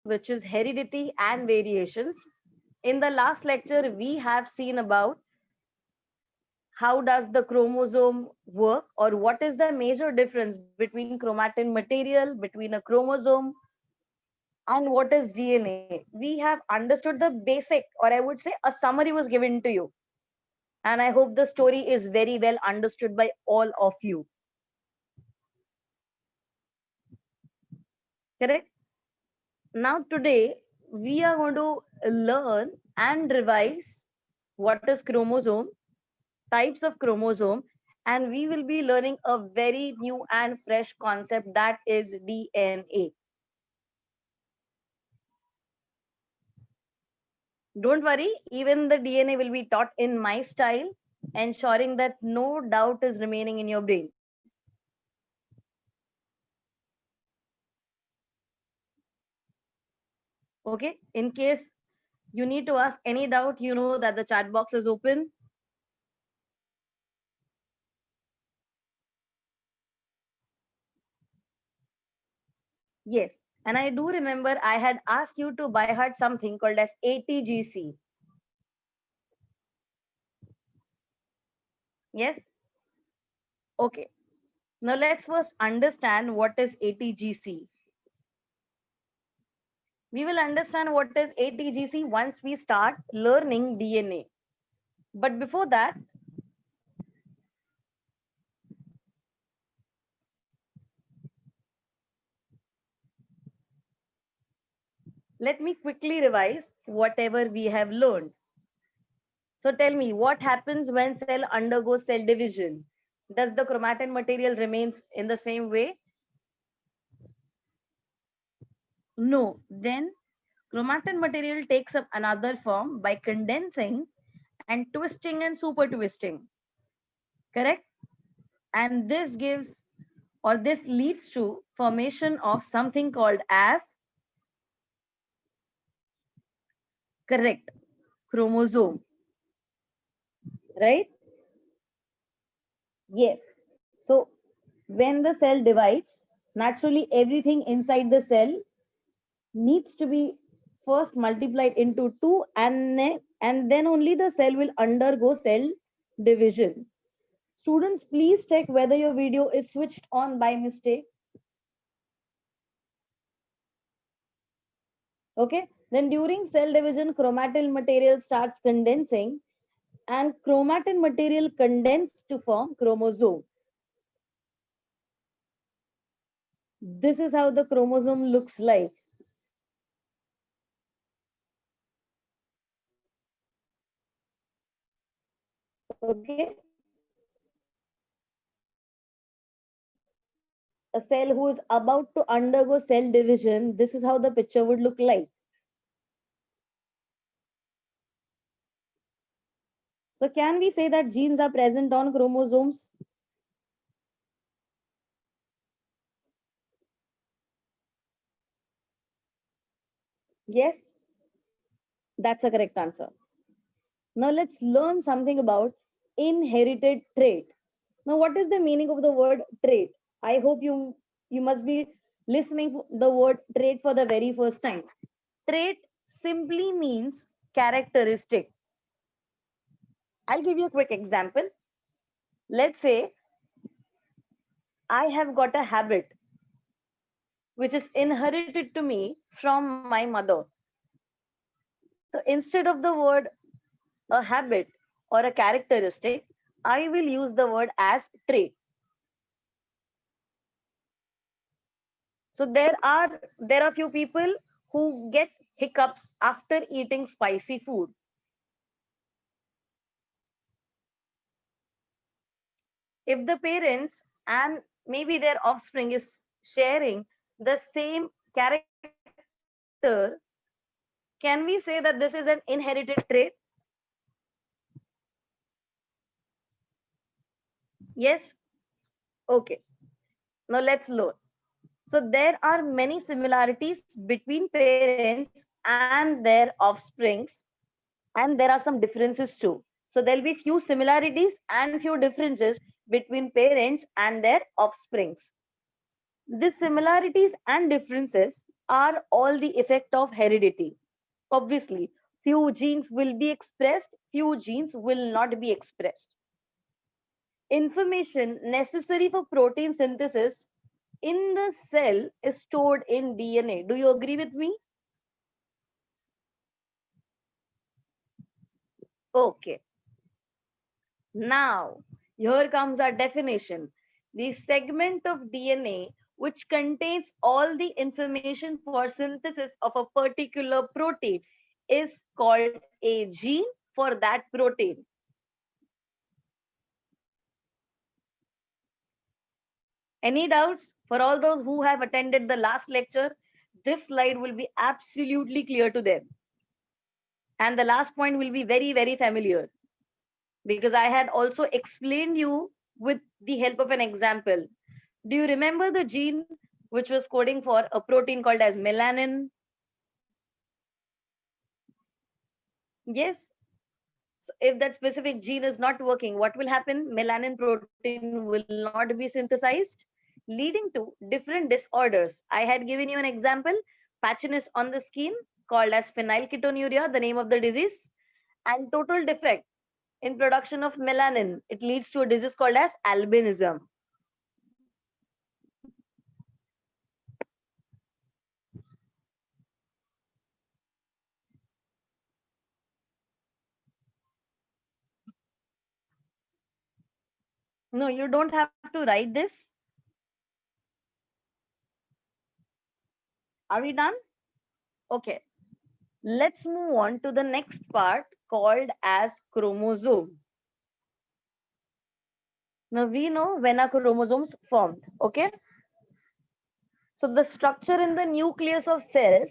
which is heredity and variations. In the last lecture, we have seen about how does the chromosome work, or what is the major difference between chromatin material, between a chromosome, and what is DNA. We have understood the basic, or I would say a summary was given to you. And I hope the story is very well understood by all of you. Correct? Now, today, we are going to learn and revise what is chromosome, types of chromosome, and we will be learning a very new and fresh concept, that is DNA. Don't worry, even the DNA will be taught in my style, ensuring that no doubt is remaining in your brain. Okay, in case you need to ask any doubt, you know that the chat box is open. Yes, and I do remember I had asked you to by heart something called as ATGC. Yes? Okay. Now let's first understand what is ATGC. We will understand what is ATGC once we start learning DNA. But before that, let me quickly revise whatever we have learned. So tell me, what happens when cell undergoes cell division? Does the chromatin material remains in the same way? No. Then chromatin material takes up another form by condensing and twisting and super twisting. Correct? And this gives, or this leads to formation of something called as, correct, chromosome. Right? Yes. So when the cell divides, naturally everything inside the cell needs to be first multiplied into 2, and then only the cell will undergo cell division. Students, please check whether your video is switched on by mistake. Okay, then during cell division, chromatin material starts condensing, and chromatin material condenses to form chromosome. This is how the chromosome looks like. Okay, a cell who is about to undergo cell division, this is how the picture would look like. So can we say that genes are present on chromosomes? Yes, that's a correct answer. Now let's learn something about inherited trait. Now, what is the meaning of the word trait? I hope you must be listening the word trait for the very first time. Trait simply means characteristic. I'll give you a quick example. Let's say I have got a habit which is inherited to me from my mother. So instead of the word a habit or a characteristic, I will use the word as trait. So there are few people who get hiccups after eating spicy food. If the parents and maybe their offspring is sharing the same character, can we say that this is an inherited trait? Yes? Okay. Now let's learn. So there are many similarities between parents and their offsprings, and there are some differences too. So there'll be few similarities and few differences between parents and their offsprings. These similarities and differences are all the effect of heredity. Obviously, few genes will be expressed, few genes will not be expressed. Information necessary for protein synthesis in the cell is stored in DNA. Do you agree with me? Okay. Now, here comes our definition. The segment of DNA which contains all the information for synthesis of a particular protein is called a gene for that protein. Any doubts? For all those who have attended the last lecture, this slide will be absolutely clear to them. And the last point will be very, very familiar because I had also explained you with the help of an example. Do you remember the gene which was coding for a protein called as melanin? Yes. So if that specific gene is not working, what will happen? Melanin protein will not be synthesized, leading to different disorders. I had given you an example, patchiness on the skin called as phenylketonuria, the name of the disease, and total defect in production of melanin. It leads to a disease called as albinism. No, you don't have to write this. Are we done? Okay. Let's move on to the next part called as chromosome. Now we know when are chromosomes formed, okay? So the structure in the nucleus of cells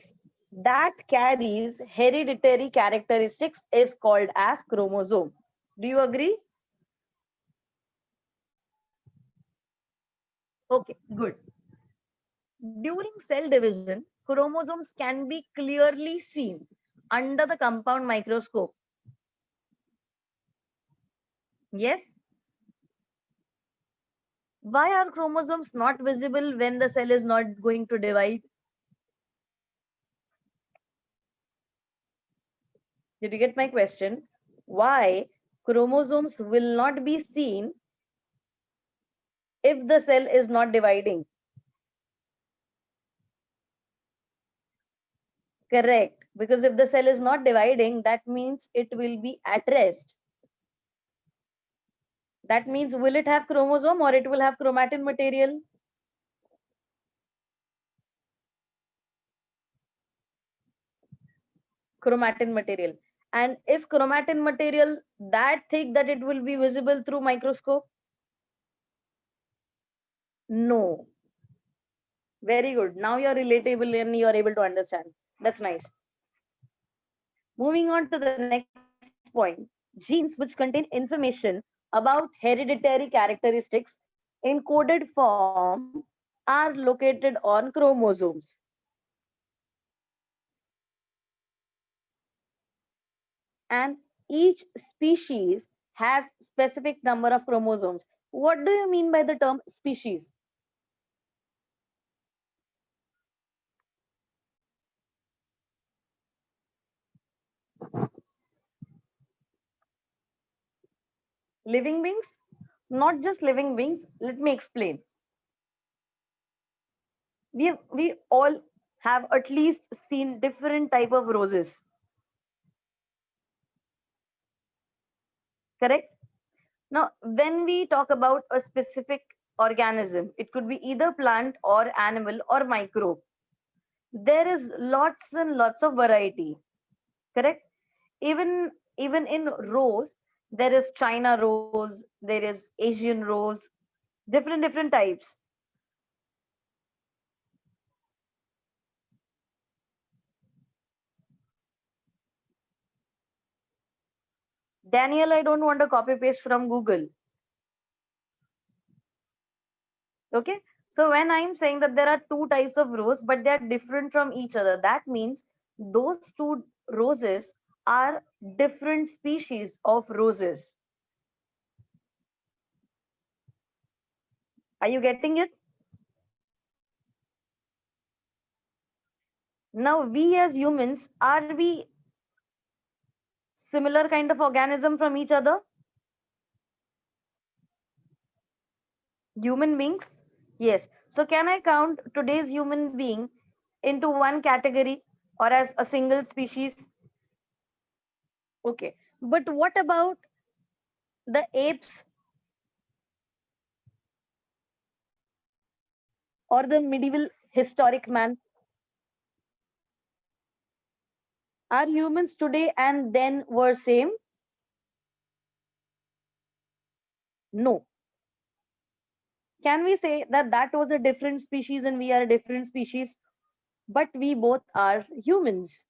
that carries hereditary characteristics is called as chromosome. Do you agree? Okay, good. During cell division, chromosomes can be clearly seen under the compound microscope. Yes? Why are chromosomes not visible when the cell is not going to divide? Did you get my question? Why chromosomes will not be seen if the cell is not dividing? Correct. Because if the cell is not dividing, that means it will be at rest. That means will it have chromosome or it will have chromatin material? Chromatin material. And is chromatin material that thick that it will be visible through microscope? No. Very good. Now you're relatable and you're able to understand. That's nice. Moving on to the next point. Genes which contain information about hereditary characteristics in coded form are located on chromosomes. And each species has specific number of chromosomes. What do you mean by the term species? Living beings? Not just living beings. Let me explain. We all have at least seen different type of roses. Correct? Now, when we talk about a specific organism, it could be either plant or animal or microbe. There is lots and lots of variety. Correct? Even in rose, there is China rose, there is Asian rose, different types. Daniel, I don't want to copy paste from Google. Okay, so when I'm saying that there are two types of rose but they are different from each other, that means those two roses are different species of roses. Are you getting it? Now we as humans, are we similar kind of organism from each other? Human beings? Yes. So can I count today's human being into one category or as a single species? Okay. But what about the apes or the medieval historic man? Are humans today and then were same? No. Can we say that that was a different species and we are a different species? But we both are humans,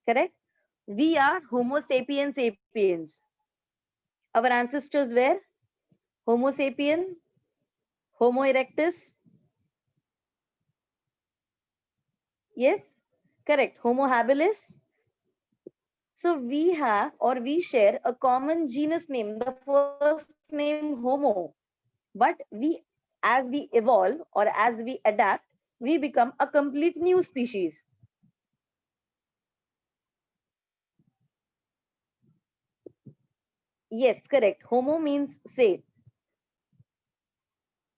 correct? We are Homo sapiens sapiens. Our ancestors were Homo sapien, Homo erectus. Yes, correct. Homo habilis. So we have or we share a common genus name, the first name Homo. But we, as we evolve or as we adapt, we become a complete new species. Yes, correct. Homo means same.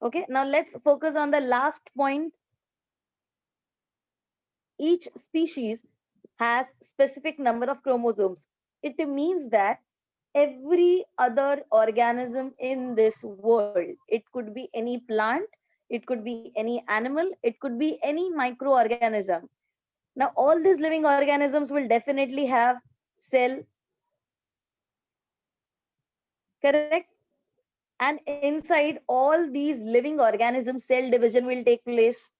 Okay, now let's focus on the last point. Each species has specific number of chromosomes. It means that every other organism in this world, it could be any plant, it could be any animal, it could be any microorganism. Now all these living organisms will definitely have cell, correct? And inside all these living organisms, cell division will take place.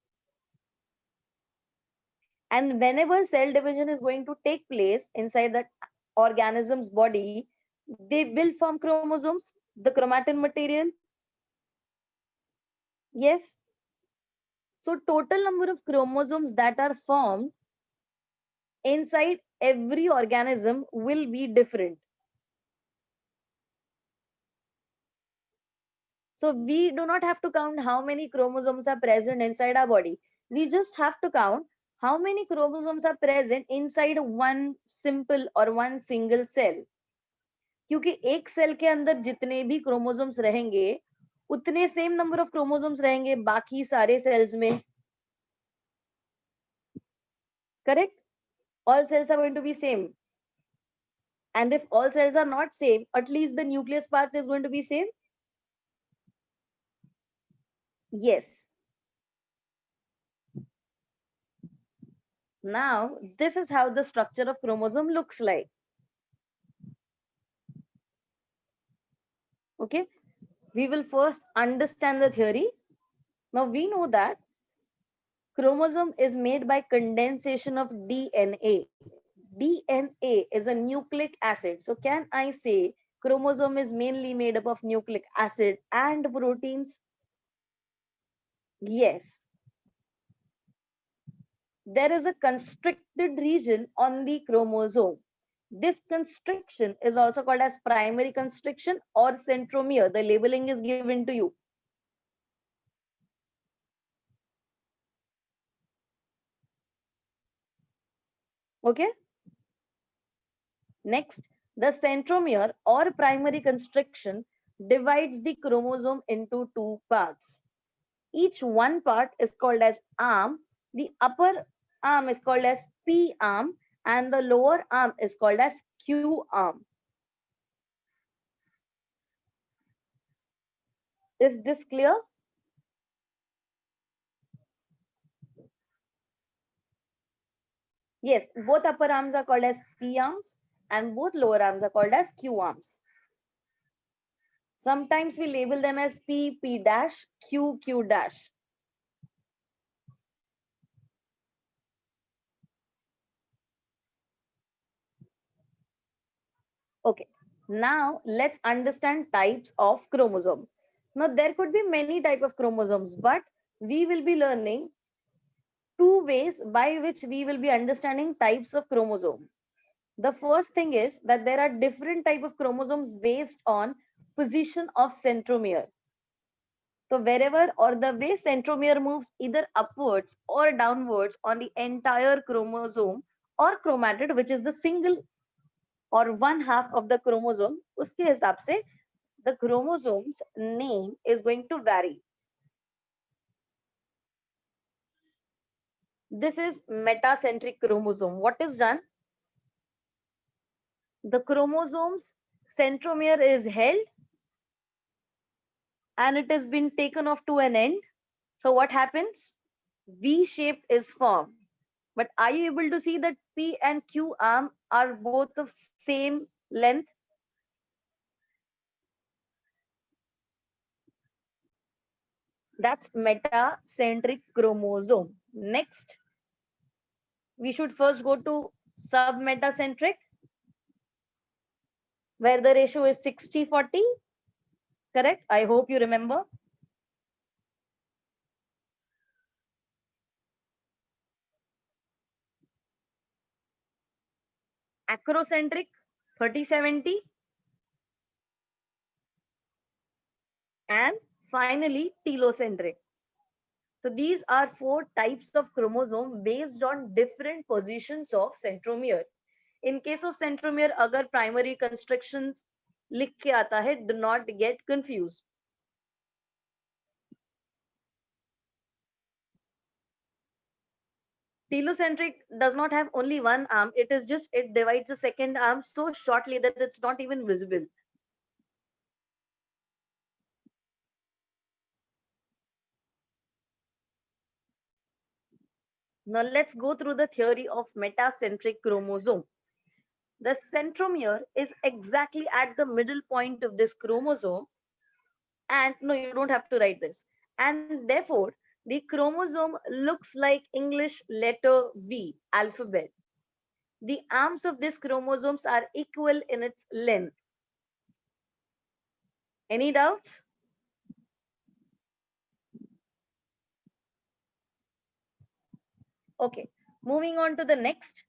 And whenever cell division is going to take place inside that organism's body, they will form chromosomes, the chromatin material. Yes. So total number of chromosomes that are formed inside every organism will be different. So we do not have to count how many chromosomes are present inside our body. We just have to count how many chromosomes are present inside one simple or one single cell. क्योंकि एक cell के अंदर जितने भी chromosomes रहेंगे उतने same number of chromosomes रहेंगे बाकी सारे सेल्स में, correct? All cells are going to be same, and if all cells are not same, at least the nucleus part is going to be same. Yes. Now this is how the structure of chromosome looks like. Okay, we will first understand the theory. Now we know that chromosome is made by condensation of DNA. DNA is a nucleic acid. So can I say chromosome is mainly made up of nucleic acid and proteins? Yes. There is a constricted region on the chromosome. This constriction is also called as primary constriction or centromere. The labeling is given to you. Okay. Next, the centromere or primary constriction divides the chromosome into two parts. Each one part is called as arm. The upper arm is called as P arm and the lower arm is called as Q arm. Is this clear? Yes, both upper arms are called as P arms and both lower arms are called as Q arms. Sometimes we label them as P, P dash, Q, Q dash. Okay, now let's understand types of chromosome. Now there could be many type of chromosomes, but we will be learning two ways by which we will be understanding types of chromosome. The first thing is that there are different type of chromosomes based on position of centromere. So wherever or the way centromere moves either upwards or downwards on the entire chromosome or chromatid, which is the single or one half of the chromosome, uske hisab se the chromosome's name is going to vary. This is metacentric chromosome. What is done? The chromosome's centromere is held and it has been taken off to an end. So what happens? V shape is formed. But are you able to see that P and Q arm are both of same length? That's metacentric chromosome. Next, we should first go to submetacentric, where the ratio is 60-40. Correct? I hope you remember. Acrocentric, 30-70. And finally, telocentric. So these are four types of chromosome based on different positions of centromere. In case of centromere, agar primary constructions लिख के आता है, do not get confused. Telocentric does not have only one arm. It is just, it divides the second arm so shortly that it's not even visible. Now let's go through the theory of metacentric chromosome. The centromere is exactly at the middle point of this chromosome. And no, you don't have to write this. And therefore, the chromosome looks like English letter V, alphabet. The arms of these chromosomes are equal in its length. Any doubts? Okay, moving on to the next,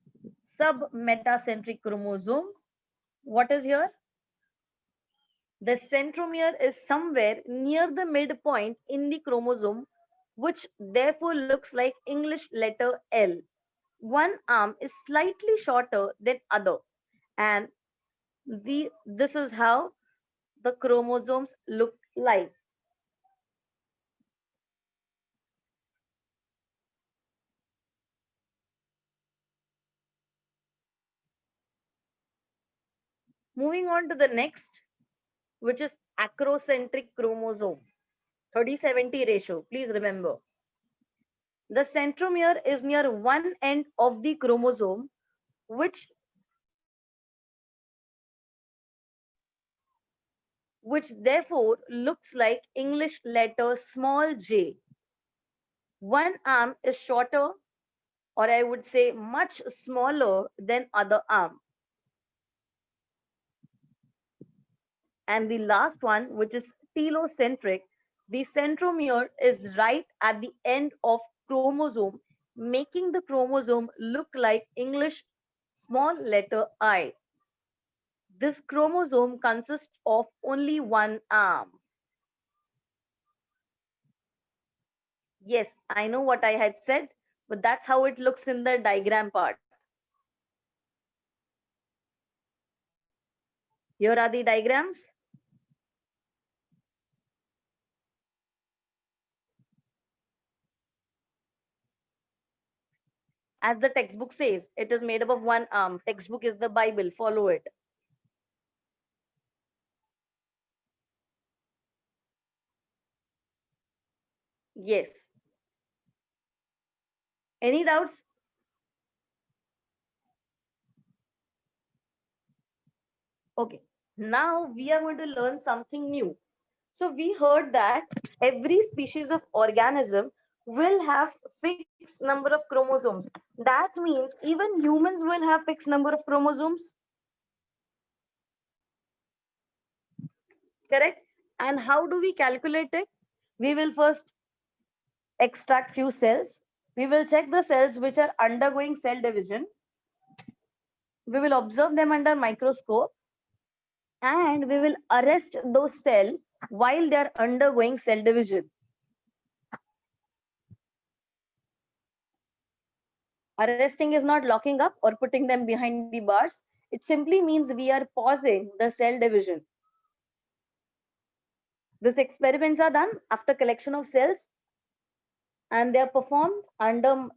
submetacentric chromosome. What is here? The centromere is somewhere near the midpoint in the chromosome, which therefore looks like English letter L. One arm is slightly shorter than other, and this is how the chromosomes look like. Moving on to the next, which is acrocentric chromosome, 30-70 ratio. Please remember, the centromere is near one end of the chromosome, which therefore looks like English letter small j. One arm is shorter, or I would say much smaller than other arm. And the last one, which is telocentric, the centromere is right at the end of chromosome, making the chromosome look like English small letter I. This chromosome consists of only one arm. Yes, I know what I had said, but that's how it looks in the diagram part. Here are the diagrams. As the textbook says, it is made up of one arm. Textbook is the Bible, follow it. Yes. Any doubts? Okay, now we are going to learn something new. So we heard that every species of organism will have fixed number of chromosomes. That means even humans will have fixed number of chromosomes. Correct? And how do we calculate it? We will first extract few cells. We will check the cells which are undergoing cell division. We will observe them under microscope and we will arrest those cells while they are undergoing cell division. Arresting is not locking up or putting them behind the bars. It simply means we are pausing the cell division. These experiments are done after collection of cells and they are performed under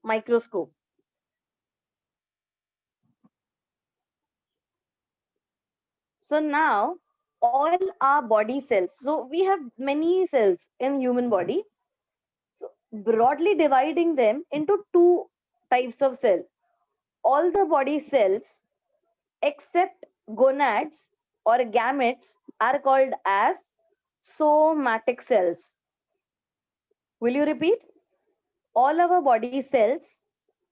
microscope. So now all our body cells, so we have many cells in human body. So broadly dividing them into two types of cell. All the body cells except gonads or gametes are called as somatic cells. Will you repeat? All our body cells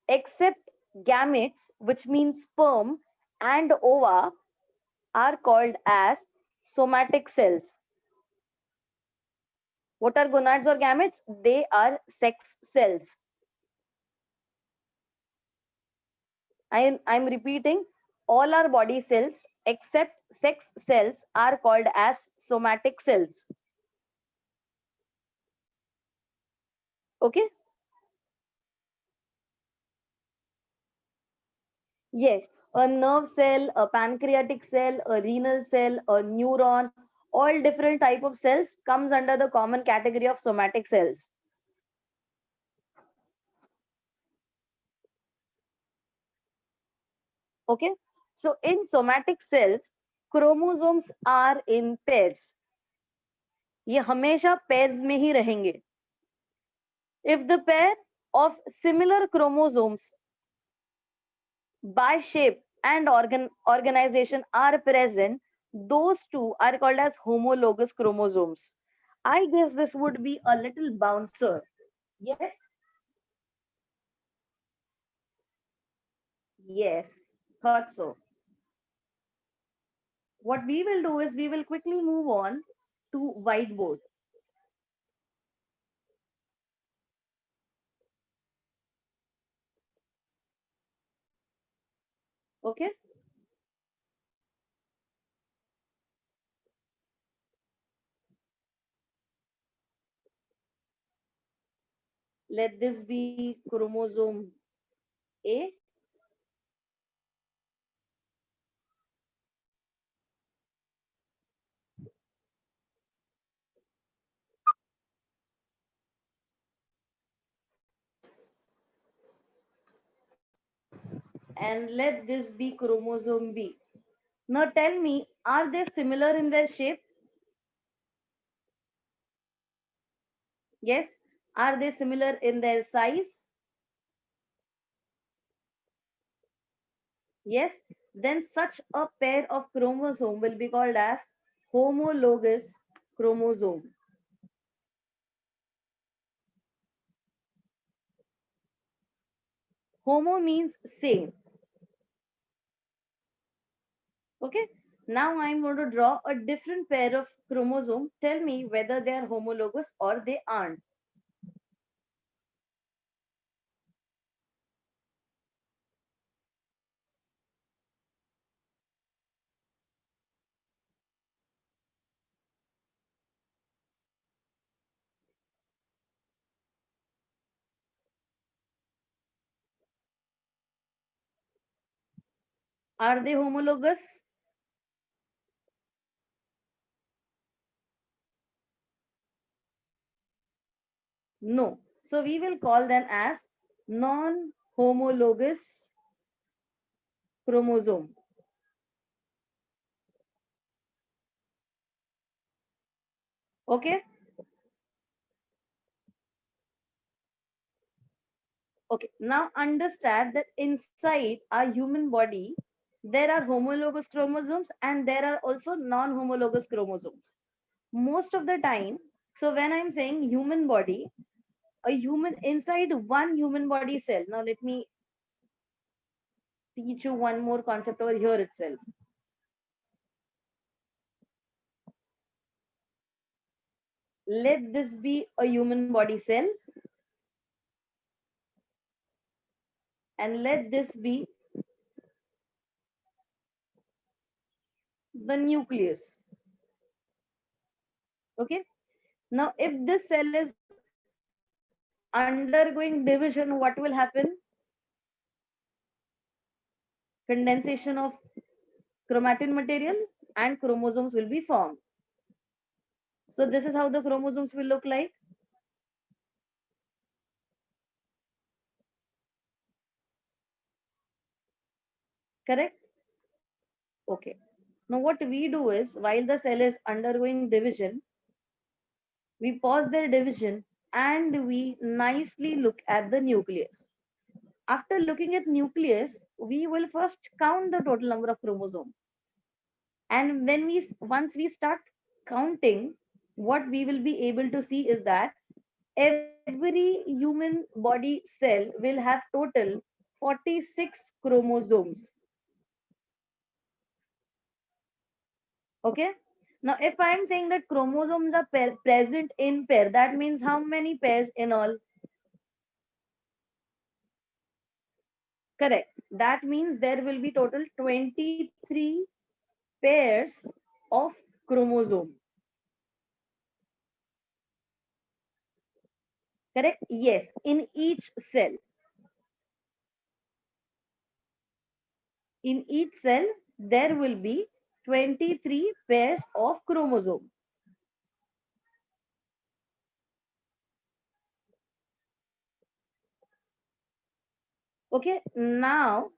except gametes, which means sperm and ova, are called as somatic cells. What are gonads or gametes? They are sex cells. I'm repeating, all our body cells except sex cells are called as somatic cells. Okay? Yes, a nerve cell, a pancreatic cell, a renal cell, a neuron, all different type of cells comes under the common category of somatic cells. Okay? So in somatic cells, chromosomes are in pairs. ये हमेशा pairs में ही रहेंगे. If the pair of similar chromosomes by shape and organization are present, those two are called as homologous chromosomes. I guess this would be a little bouncer. Yes? Yes, thought so. What we will do is we will quickly move on to whiteboard. Okay? Let this be chromosome A. And let this be chromosome B. Now tell me, are they similar in their shape? Yes. Are they similar in their size? Yes. Then such a pair of chromosome will be called as homologous chromosome. Homo means same. Okay. Now I'm going to draw a different pair of chromosome. Tell me whether they are homologous or they aren't. Are they homologous? No. So we will call them as non-homologous chromosome. Okay. Okay. Now understand that inside our human body, there are homologous chromosomes and there are also non-homologous chromosomes. Most of the time, so when I'm saying human body, a human inside one human body cell. Now let me teach you one more concept over here itself. Let this be a human body cell and let this be the nucleus. Okay. Now, if this cell is undergoing division, what will happen? Condensation of chromatin material and chromosomes will be formed. So this is how the chromosomes will look like. Correct? Okay. Now what we do is, while the cell is undergoing division, we pause their division and we nicely look at the nucleus. After looking at nucleus, we will first count the total number of chromosomes. And when once we start counting, what we will be able to see is that every human body cell will have total 46 chromosomes. Okay. Now, if I am saying that chromosomes are present in pair, that means how many pairs in all? Correct. That means there will be total 23 pairs of chromosome. Correct? Yes, in each cell. In each cell, there will be 23 pairs of chromosome. Okay, now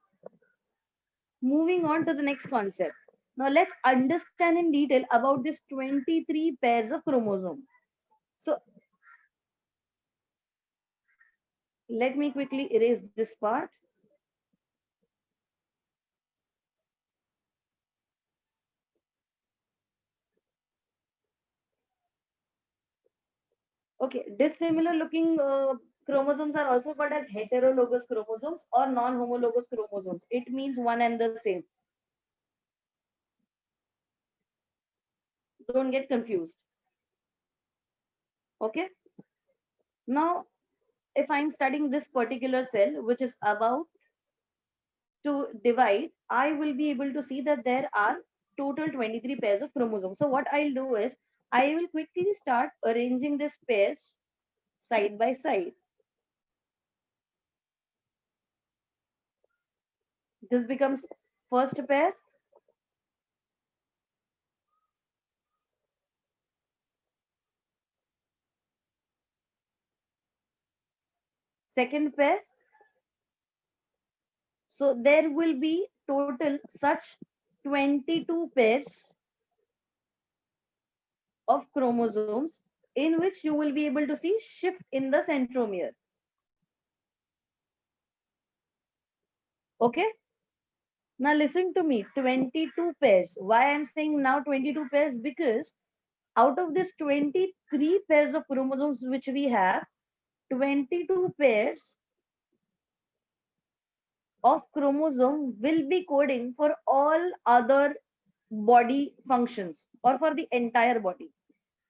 moving on to the next concept. Now let's understand in detail about this 23 pairs of chromosome. So let me quickly erase this part. Okay, dissimilar looking chromosomes are also called as heterologous chromosomes or non-homologous chromosomes. It means one and the same. Don't get confused. Okay. Now, if I'm studying this particular cell, which is about to divide, I will be able to see that there are total 23 pairs of chromosomes. So what I'll do is, I will quickly start arranging these pairs side by side. This becomes first pair, second pair. So there will be total such 22 pairs of chromosomes in which you will be able to see shift in the centromere. Okay. Now listen to me, 22 pairs. Why I'm saying now 22 pairs? Because out of this 23 pairs of chromosomes which we have, 22 pairs of chromosome will be coding for all other body functions or for the entire body.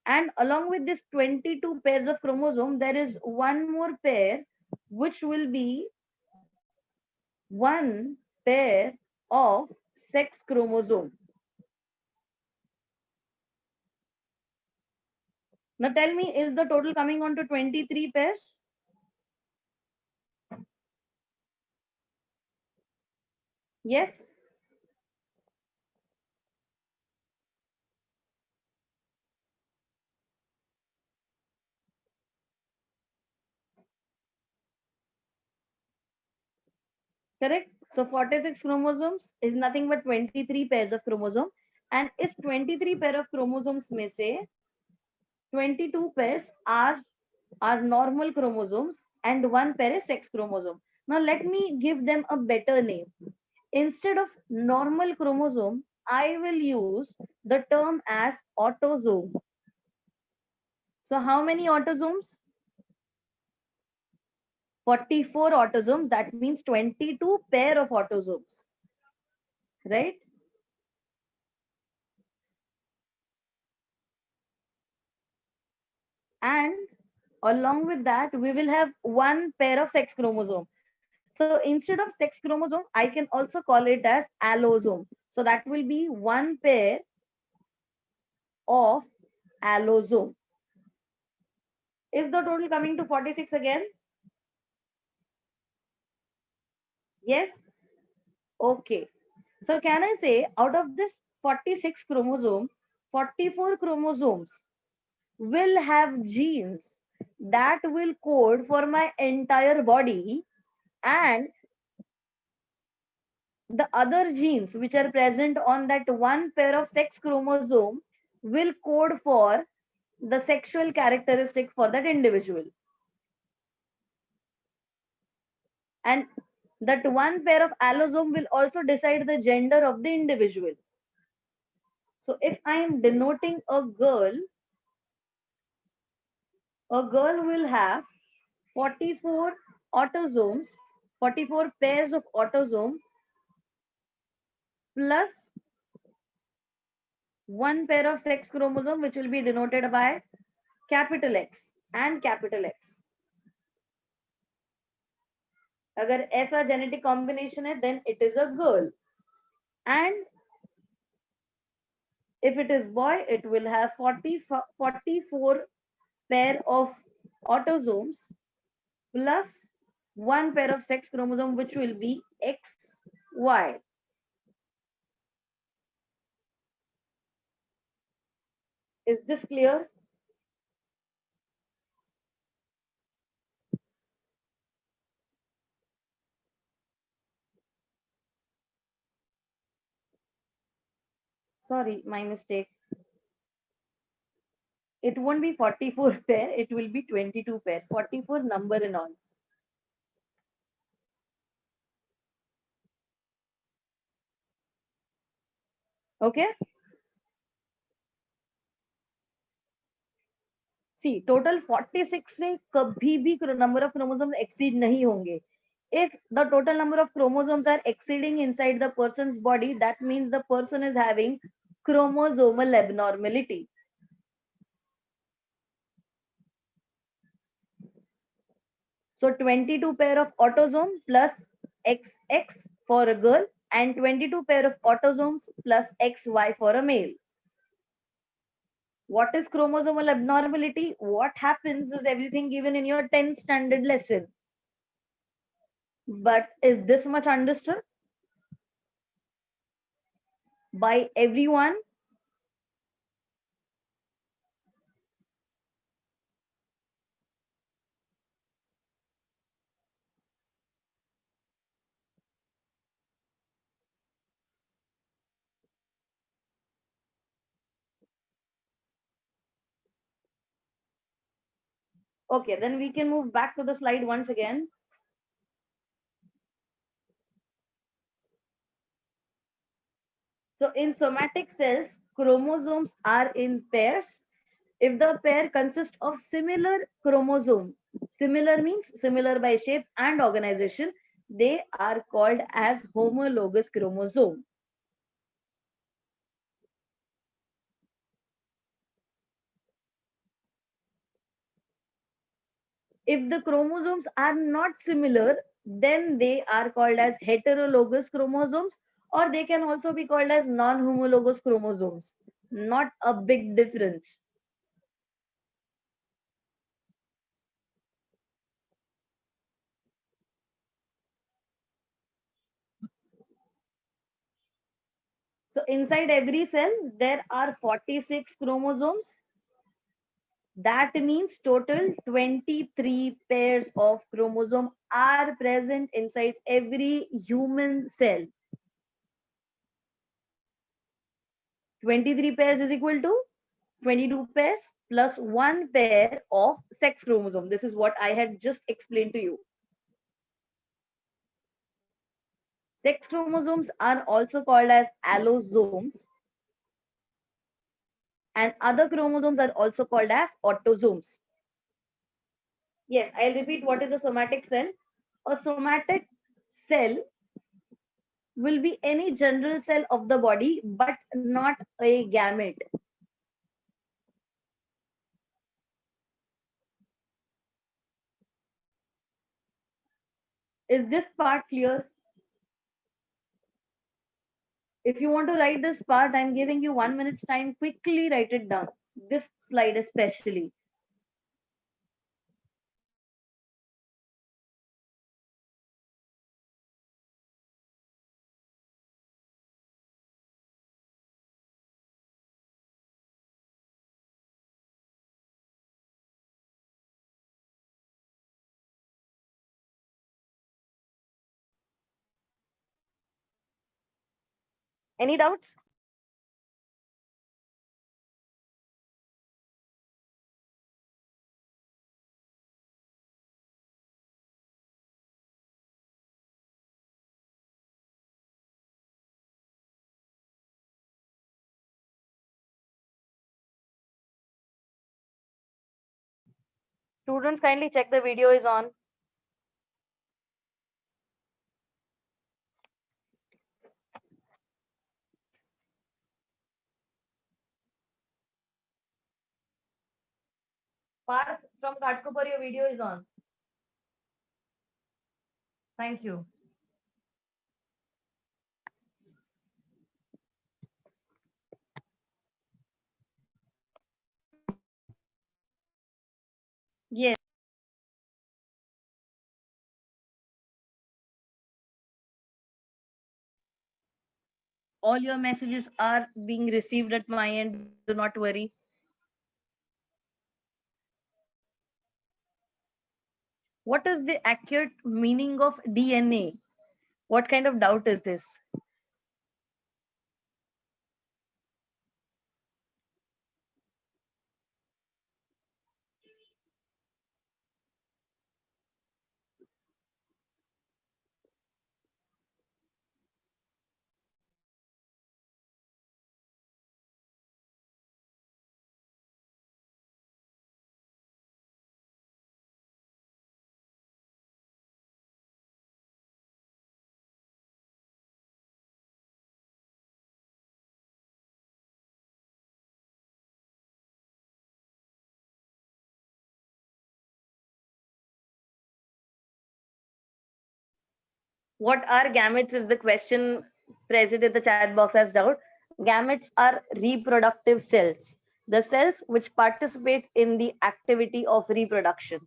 And along with this 22 pairs of chromosome, there is one more pair which will be one pair of sex chromosome. Now tell me, is the total coming on to 23 pairs? Yes. Correct. So 46 chromosomes is nothing but 23 pairs of chromosome. And is 23 pair of chromosomes may say 22 pairs are normal chromosomes and one pair is sex chromosome. Now let me give them a better name. Instead of normal chromosome, I will use the term as autosome. So how many autosomes? 44 autosomes. That means 22 pair of autosomes, right? And along with that, we will have one pair of sex chromosome. So instead of sex chromosome, I can also call it as allosome. So that will be one pair of allosome. Is the total coming to 46 again? Yes? Okay. So can I say out of this 46 chromosome, 44 chromosomes will have genes that will code for my entire body, and the other genes which are present on that one pair of sex chromosome will code for the sexual characteristic for that individual. And that one pair of allosome will also decide the gender of the individual. So if I am denoting a girl will have 44 autosomes, 44 pairs of autosome plus one pair of sex chromosome, which will be denoted by capital X and capital X. अगर ऐसा genetic combination है, then it is a girl. And if it is boy, it will have 44 pair of autosomes plus one pair of sex chromosome, which will be XY. Is this clear? Sorry, my mistake. It won't be 44 pair, it will be 22 pair. 44 number and all. Okay? See, total 46 से कभी भी number of chromosomes exceed नहीं होंगे. If the total number of chromosomes are exceeding inside the person's body, that means the person is having chromosomal abnormality. So 22 pair of autosome plus XX for a girl and 22 pair of autosomes plus XY for a male. What is chromosomal abnormality? What happens is everything given in your 10th standard lesson. But is this much understood by everyone? Okay, then we can move back to the slide once again. So in somatic cells, chromosomes are in pairs. If the pair consists of similar chromosome, similar means similar by shape and organization, they are called as homologous chromosome. If the chromosomes are not similar, then they are called as heterologous chromosomes, or they can also be called as non-homologous chromosomes. Not a big difference. So inside every cell, there are 46 chromosomes. That means total 23 pairs of chromosome are present inside every human cell. 23 pairs is equal to 22 pairs plus one pair of sex chromosome. This is what I had just explained to you. Sex chromosomes are also called as allosomes, and other chromosomes are also called as autosomes. Yes, I'll repeat what is a somatic cell. A somatic cell will be any general cell of the body, but not a gamete. Is this part clear? If you want to write this part, I'm giving you 1 minute's time. Quickly write it down. This slide especially. Any doubts? Students, kindly check the video is on. Parth from Ghatkopar, your video is on. Thank you. Yes. All your messages are being received at my end. Do not worry. What is the accurate meaning of DNA? What kind of doubt is this? What are gametes is the question present in the chat box as doubt. Gametes are reproductive cells, the cells which participate in the activity of reproduction.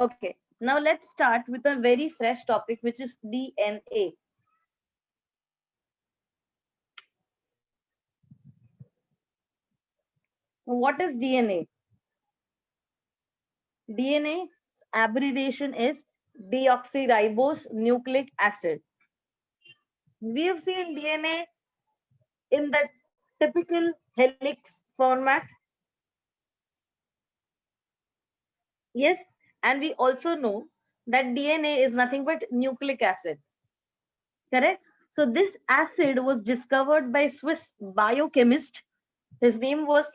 Okay, now let's start with a very fresh topic, which is DNA. What is DNA? DNA abbreviation is deoxyribose nucleic acid. We have seen DNA in the typical helix format. Yes, and we also know that DNA is nothing but nucleic acid. Correct? So this acid was discovered by Swiss biochemist. His name was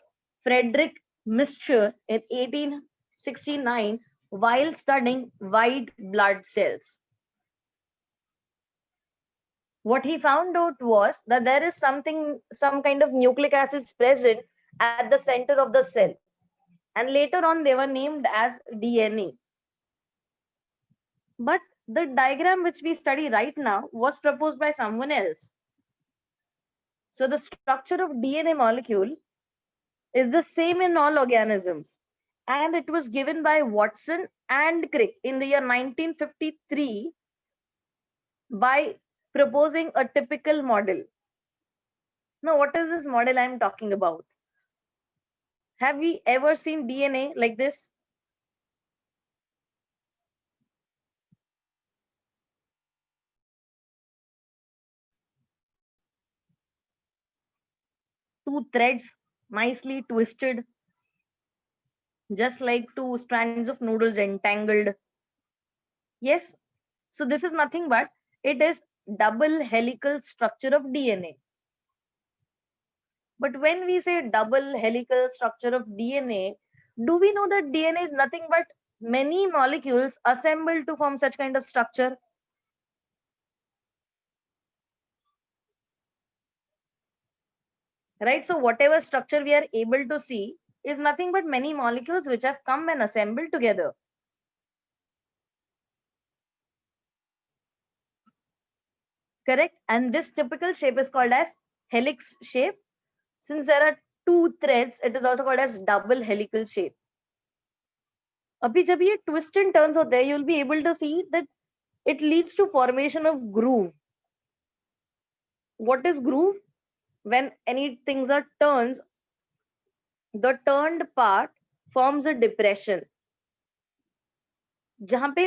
Frederick Mischer in 1869 while studying white blood cells. What he found out was that there is some kind of nucleic acids present at the center of the cell. And later on, they were named as DNA. But the diagram which we study right now was proposed by someone else. So the structure of DNA molecule is the same in all organisms. And it was given by Watson and Crick in the year 1953 by proposing a typical model. Now, what is this model I'm talking about? Have we ever seen DNA like this? Two threads nicely twisted, just like two strands of noodles entangled. Yes. So this is nothing but it is double helical structure of DNA. But when we say double helical structure of DNA, do we know that DNA is nothing but many molecules assemble to form such kind of structure. Right? So whatever structure we are able to see is nothing but many molecules which have come and assembled together. Correct? And this typical shape is called as helix shape. Since there are two threads, it is also called as double helical shape. अभी जब ये twist and turns होते हैं, you'll be able to see that it leads to formation of groove. What is groove? When any things are turns, the turned part forms a depression. जहां पे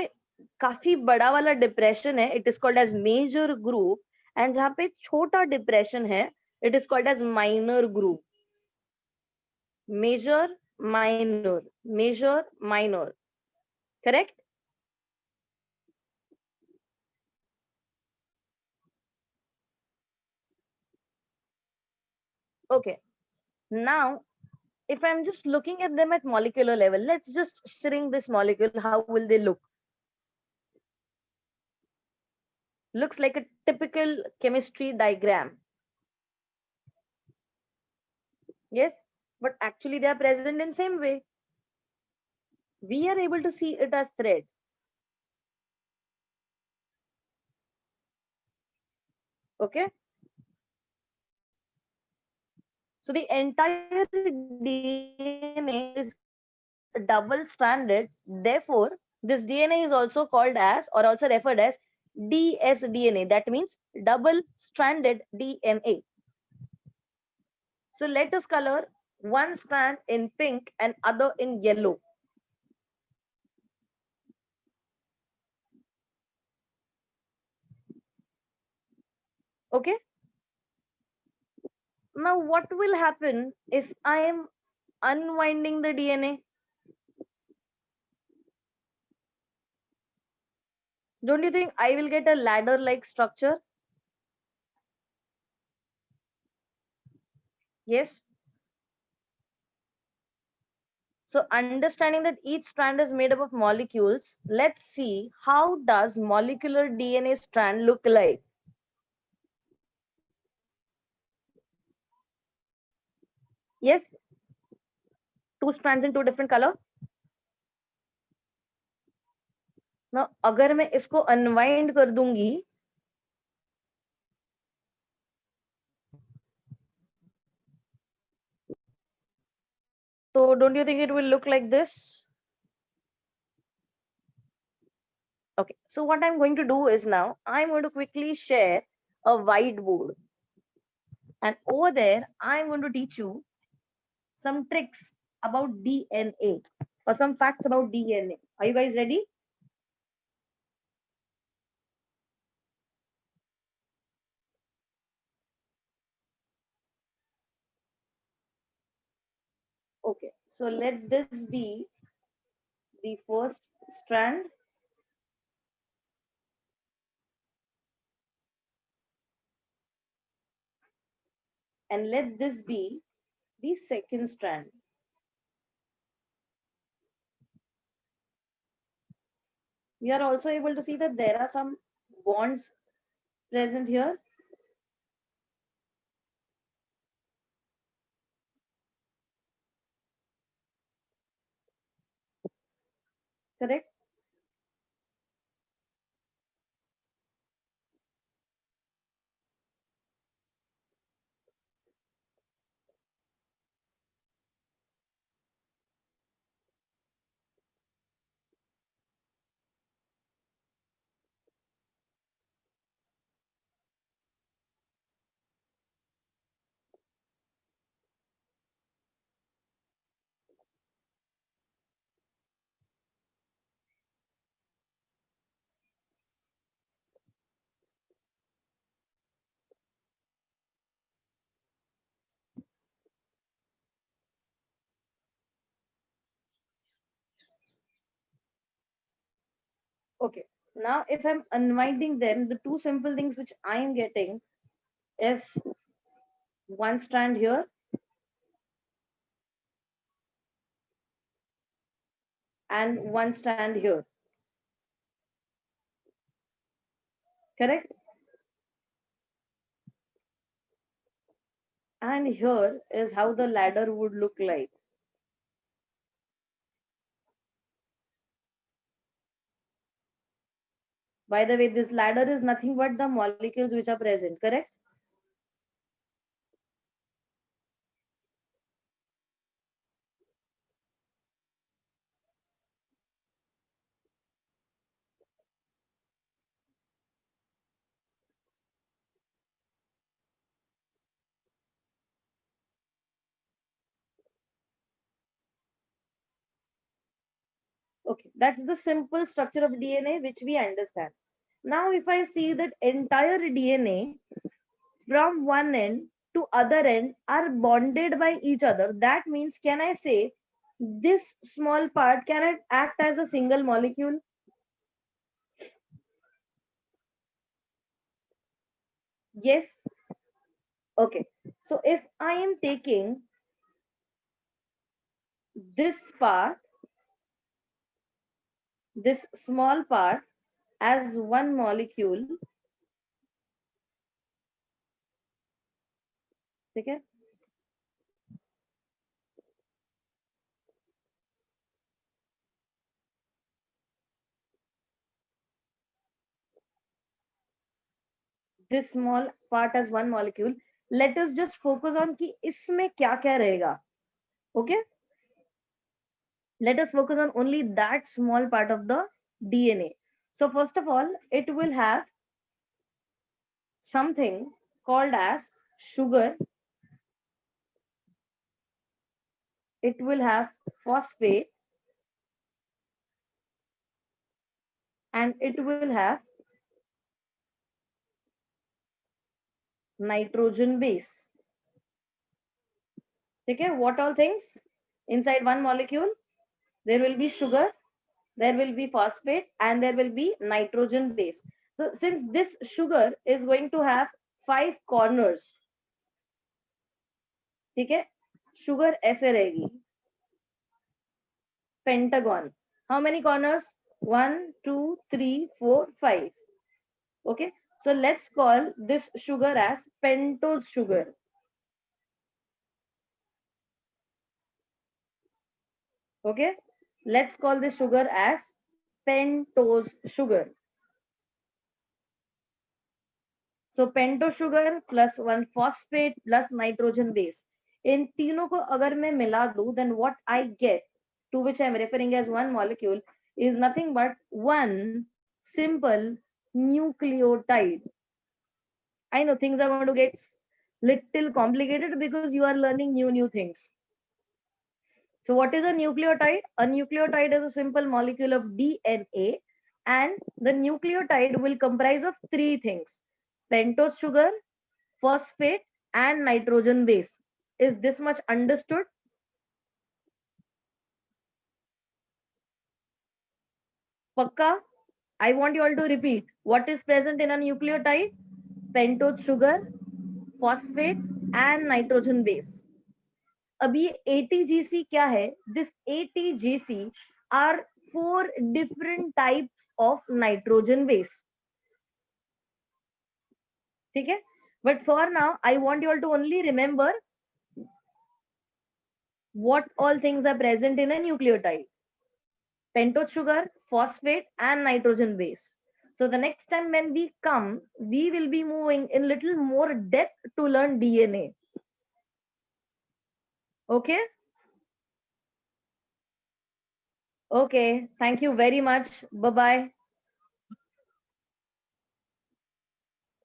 काफी बड़ा वाला डिप्रेशन है, it is called as major groove, and जहां पे छोटा depression है, it is called as minor groove. Major minor. Correct? Okay. Now, if I'm just looking at them at molecular level, let's just shrink this molecule. How will they look? Looks like a typical chemistry diagram. Yes, but actually they are present in same way. We are able to see it as thread. Okay. So the entire DNA is double stranded. Therefore, this DNA is also called as, or also referred as, dsDNA. That means double stranded DNA. So let us color one strand in pink and other in yellow. Okay. Now what will happen if I am unwinding the DNA? Don't you think I will get a ladder like structure? Yes. So understanding that each strand is made up of molecules, let's see how does molecular DNA strand look like. Yes, two strands in two different color. Now अगर मैं इसको unwind कर दूंगी, so don't you think it will look like this? Okay, so what I'm going to do is now I'm going to quickly share a whiteboard, and over there I'm going to teach you some tricks about DNA or some facts about DNA. Are you guys ready? Okay, so let this be the first strand, and let this be the second strand. We are also able to see that there are some bonds present here. Correct? Okay. Now, if I'm unwinding them, the two simple things which I am getting is one strand here and one strand here. Correct? And here is how the ladder would look like. By the way, this ladder is nothing but the molecules which are present, correct? Okay, that's the simple structure of DNA which we understand. Now, if I see that entire DNA from one end to other end are bonded by each other, that means can I say this small part can it act as a single molecule? Yes. Okay. So if I am taking this part, this small part as one molecule, okay? This small part as one molecule. Let us just focus on कि इसमें क्या क्या रहेगा. Okay? Let us focus on only that small part of the DNA. So first of all, it will have something called as sugar. It will have phosphate and it will have nitrogen base. Okay, what all things inside one molecule? There will be sugar, there will be phosphate, and there will be nitrogen base. So since this sugar is going to have 5 corners, ठीक है, sugar ऐसे रहेगी, pentagon. How many corners? 1, 2, 3, 4, 5. Okay, so let's call this sugar as pentose sugar. Okay, let's call this sugar as pentose sugar. So pentose sugar plus 1 phosphate plus nitrogen base. इन तीनों को अगर मैं मिला दूं, then what I get, to which I am referring as one molecule, is nothing but one simple nucleotide. I know things are going to get little complicated because you are learning new things. So what is a nucleotide? A nucleotide is a simple molecule of DNA, and the nucleotide will comprise of 3 things: pentose sugar, phosphate, and nitrogen base. Is this much understood? Pakka? I want you all to repeat. What is present in a nucleotide? Pentose sugar, phosphate, and nitrogen base. अब ये ATGC क्या है? This ATGC are 4 different types of nitrogen base. ठीक है? But for now, I want you all to only remember what all things are present in a nucleotide: pentose sugar, phosphate, and nitrogen base. So the next time when we come, we will be moving in little more depth to learn DNA. Okay? Okay. Thank you very much. Bye-bye.